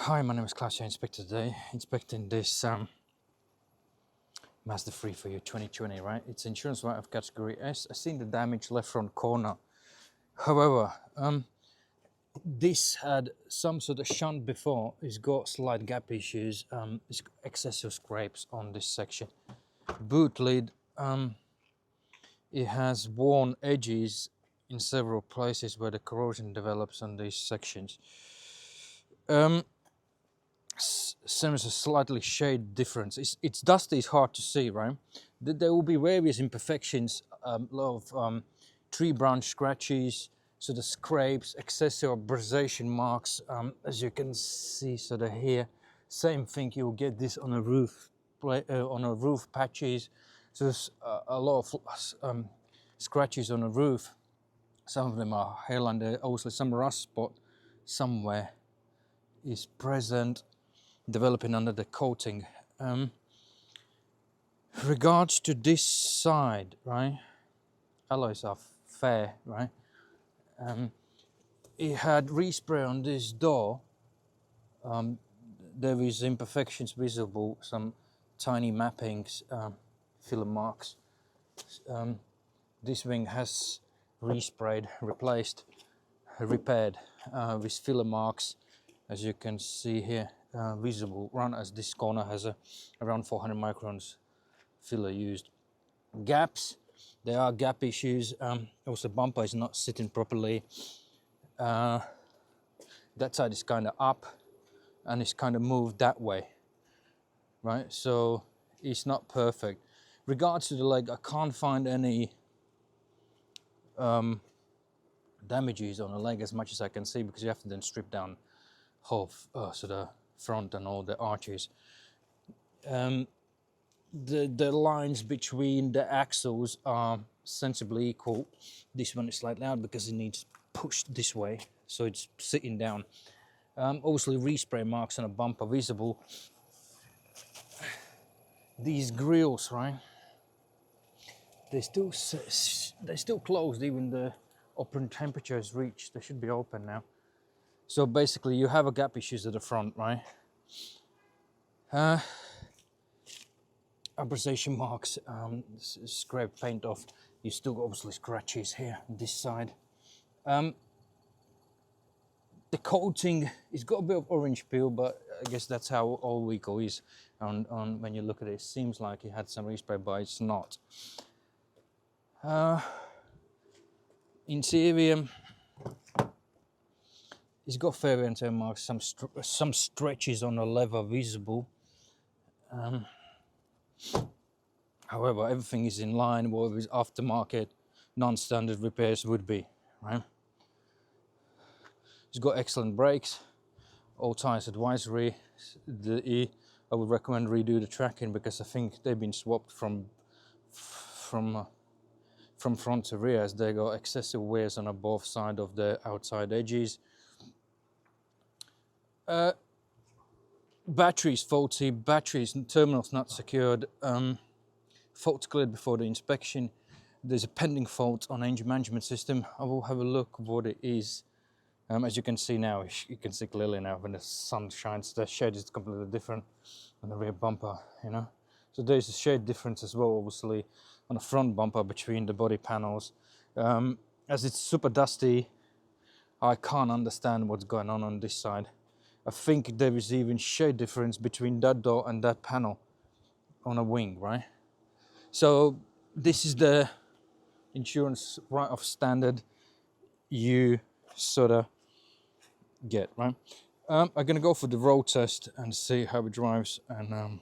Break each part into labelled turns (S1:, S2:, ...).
S1: Hi, my name is Klaus, your inspector today, inspecting this Mazda 3 for you 2020, right? It's insurance right of category S. I've seen the damage left front corner. However, this had some sort of shunt before. It's got slight gap issues. It's got excessive scrapes on this section. Boot lid, it has worn edges in several places where the corrosion develops on these sections. Seems a slightly shade difference. It's dusty, it's hard to see, right? There will be various imperfections, a lot of tree branch scratches, sort of scrapes, excessive abrasion marks, as you can see sort of here. Same thing, you'll get this on a roof, patches. So there's a lot of scratches on the roof. Some of them are hairline, there obviously some rust spot somewhere is present, developing under the coating. Regards to this side, right, alloys are fair, right? It had respray on this door. There is imperfections visible, some tiny mappings, filler marks. This wing has resprayed, replaced, repaired with filler marks, as you can see here, visible, run as this corner has around 400 microns filler used. Gaps, there are gap issues. Also bumper is not sitting properly. That side is kind of up and it's kind of moved that way, right? So it's not perfect. Regards to the leg, I can't find any damages on the leg as much as I can see, because you have to then strip down whole sort of front and all the arches. The lines between the axles are sensibly equal. This one is slightly out because it needs pushed this way, so it's sitting down. Obviously respray marks on a bumper visible. These grills, right, they're still closed, even the open temperature is reached. They should be open now. So basically you have a gap issues at the front, right? Abrasion marks, scrape paint off. You still got obviously scratches here on this side. The coating, it's got a bit of orange peel, but I guess that's how all vehicle is. On when you look at it, it seems like it had some respray, but it's not. Interior, it's got fair wear and tear marks, some stretches on the leather visible. However, everything is in line with what aftermarket, non-standard repairs would be, right? It's got excellent brakes, all tires advisory. I would recommend redo the tracking because I think they've been swapped from front to rear, as they got excessive wears on both sides of the outside edges. Batteries faulty, terminals not secured, fault cleared before the inspection. There's a pending fault on engine management system. I will have a look what it is. As you can see now, you can see clearly now when the sun shines, the shade is completely different on the rear bumper, you know. So there's a shade difference as well, obviously, on the front bumper between the body panels. As it's super dusty, I can't understand what's going on this side. I think there is even shade difference between that door and that panel on a wing, right? So this is the insurance right of standard you sort of get, right? I'm gonna go for the road test and see how it drives, and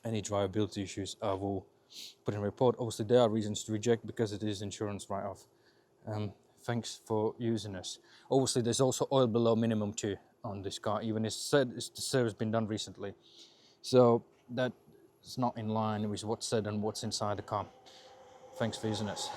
S1: any drivability issues I will put in a report. Obviously there are reasons to reject because it is insurance write-off. Thanks for using us. Obviously there's also oil below minimum too on this car, even it's said the service been done recently, so that is not in line with what's said and what's inside the car. Thanks for using us.